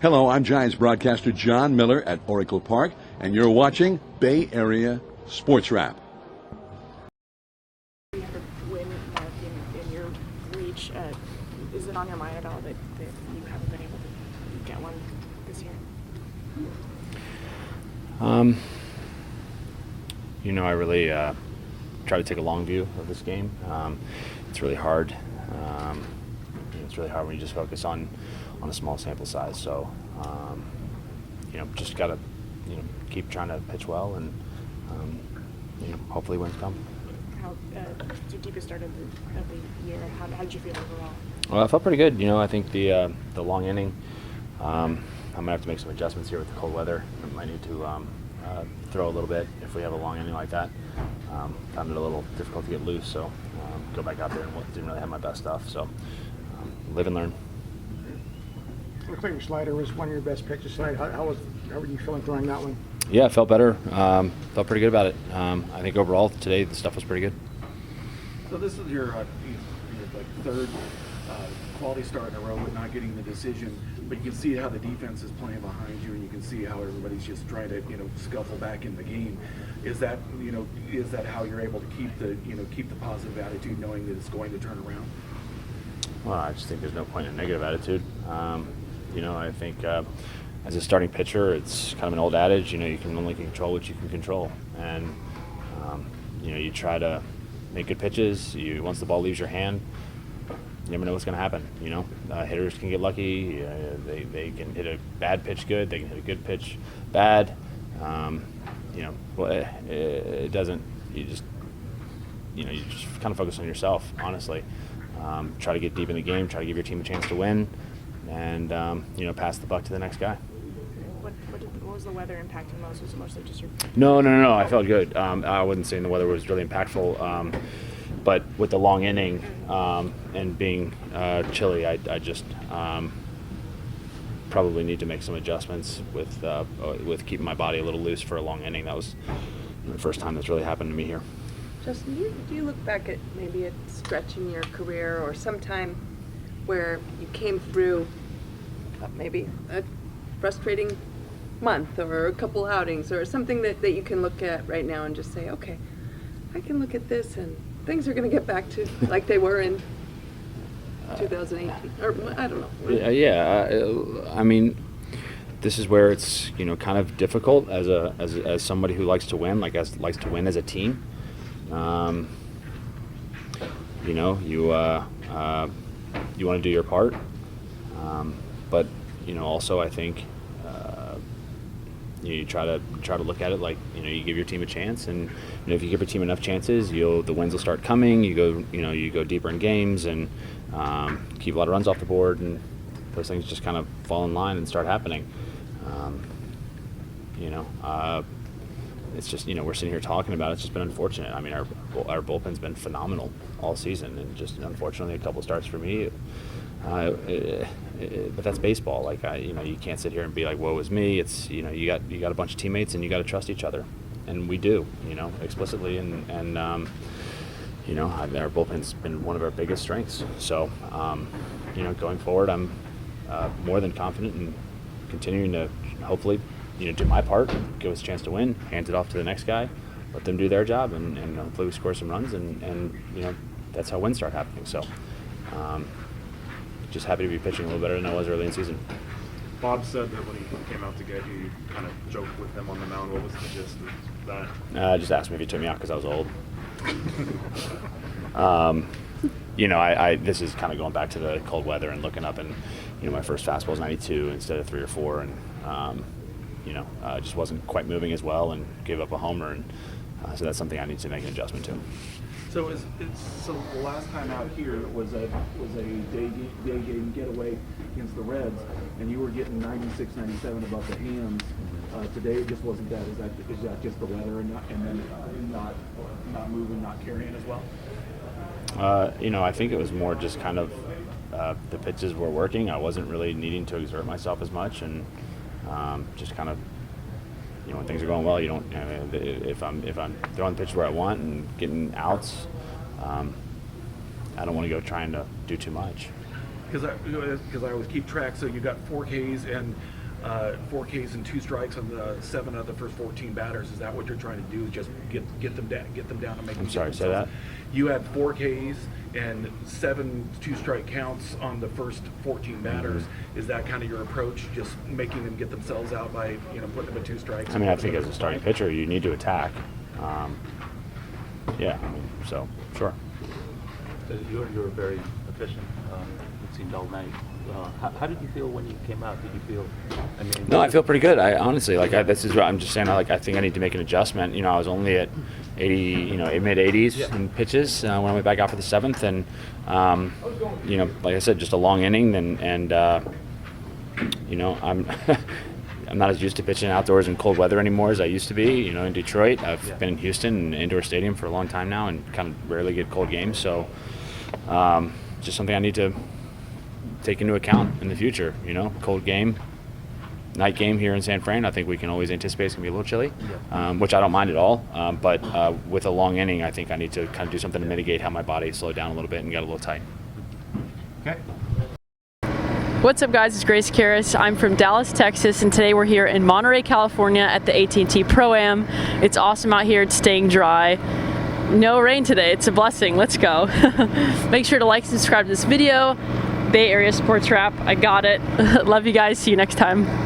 Hello, I'm Giants broadcaster John Miller at Oracle Park, and you're watching Bay Area Sports Wrap. Win mark in your reach, is it on your mind at all that you haven't been able to get one this year? I really try to take a long view of this game. It's really hard. It's really hard when you just focus on a small sample size. So, just gotta, keep trying to pitch well, and hopefully wins come. How it's your deepest start of the year? How did you feel overall? Well, I felt pretty good. I think the long inning. I'm gonna have to make some adjustments here with the cold weather. I might need to throw a little bit if we have a long inning like that. Found it a little difficult to get loose, so go back out there and didn't really have my best stuff. So live and learn. Looks like your slider was one of your best pitches tonight. How were you feeling throwing that one? Yeah, I felt better. Felt pretty good about it. I think overall today the stuff was pretty good. So this is your third quality start in a row with not getting the decision, but you can see how the defense is playing behind you, and you can see how everybody's just trying to scuffle back in the game. Is that how you're able to keep the positive attitude, knowing that it's going to turn around? Well, I just think there's no point in a negative attitude. I think as a starting pitcher, it's kind of an old adage. You can only control what you can control, and you try to make good pitches. Once the ball leaves your hand, you never know what's going to happen. Hitters can get lucky. They can hit a bad pitch good. They can hit a good pitch bad. It doesn't. You just kind of focus on yourself, honestly. Try to get deep in the game. Try to give your team a chance to win, and pass the buck to the next guy. What was the weather impacting most? Was it mostly just your? No. I felt good. I wasn't saying the weather was really impactful, but with the long inning and being chilly, I just probably need to make some adjustments with keeping my body a little loose for a long inning. That was the first time that's really happened to me here. Justin, do you look back at maybe a stretch in your career or some time where you came through maybe a frustrating month or a couple outings or something that you can look at right now and just say, okay, I can look at this and things are going to get back to like they were in 2018, or I don't know. I mean, this is where it's kind of difficult as somebody who likes to win, likes to win as a team. You want to do your part, but also I think you try to look at it like you give your team a chance, and if you give your team enough chances, the wins will start coming. You go deeper in games and keep a lot of runs off the board, and those things just kind of fall in line and start happening. It's just we're sitting here talking about it. It's just been unfortunate. I mean, our bullpen's been phenomenal all season, and just unfortunately a couple starts for me. But that's baseball. You can't sit here and be like, "Woe is me." It's you got a bunch of teammates, and you got to trust each other, and we do. Explicitly, and our bullpen's been one of our biggest strengths. So, going forward, I'm more than confident in continuing to hopefully do my part, give us a chance to win, hand it off to the next guy, let them do their job, and hopefully we score some runs, and that's how wins start happening. So just happy to be pitching a little better than I was early in the season. Bob said that when he came out to get you, you kind of joked with him on the mound. What was the gist of that? Just asked me if he took me out because I was old. This is kind of going back to the cold weather and looking up, and my first fastball was 92 instead of 3 or 4, and just wasn't quite moving as well, and gave up a homer, and so that's something I need to make an adjustment to. So the last time out here was a day game getaway against the Reds, and you were getting 96, 97 above the hands. Today it just wasn't that. Is that just the weather and then not moving, not carrying as well? I think it was more just kind of the pitches were working. I wasn't really needing to exert myself as much, and just kind of when things are going well, you don't. If I'm throwing the pitches where I want and getting outs, I don't want to go trying to do too much. because I always keep track. So you got 4 Ks and 2 strikes on the 7 of the first 14 batters. Is that what you're trying to do? Just get them down, and make them. I'm sorry, say that. You had 4 Ks and 7 2-strike counts on the first 14 batters. Mm-hmm. Is that kind of your approach? Just making them get themselves out by putting them at 2 strikes? I mean, I think as a starting pitcher, you need to attack. Yeah, I mean, so sure. You were very efficient. It seemed all night. How did you feel when you came out? Did you feel? I mean, No, I feel pretty good. I honestly this is what I'm just saying. I think I need to make an adjustment. I was only at 80, mid 80s in pitches when I went back out for the 7th, and like I said, just a long inning, and I'm. I'm not as used to pitching outdoors in cold weather anymore as I used to be. In Detroit, I've been in Houston, an indoor stadium for a long time now, and kind of rarely get cold games. So, just something I need to take into account in the future. Cold game, night game here in San Fran. I think we can always anticipate it's gonna be a little chilly, which I don't mind at all. But with a long inning, I think I need to kind of do something to mitigate how my body slowed down a little bit and got a little tight. Okay. What's up, guys? It's Grace Karras. I'm from Dallas, Texas, and today we're here in Monterey, California at the AT&T Pro-Am. It's awesome out here. It's staying dry. No rain today. It's a blessing. Let's go. Make sure to like and subscribe to this video. Bay Area Sports Wrap. I got it. Love you guys. See you next time.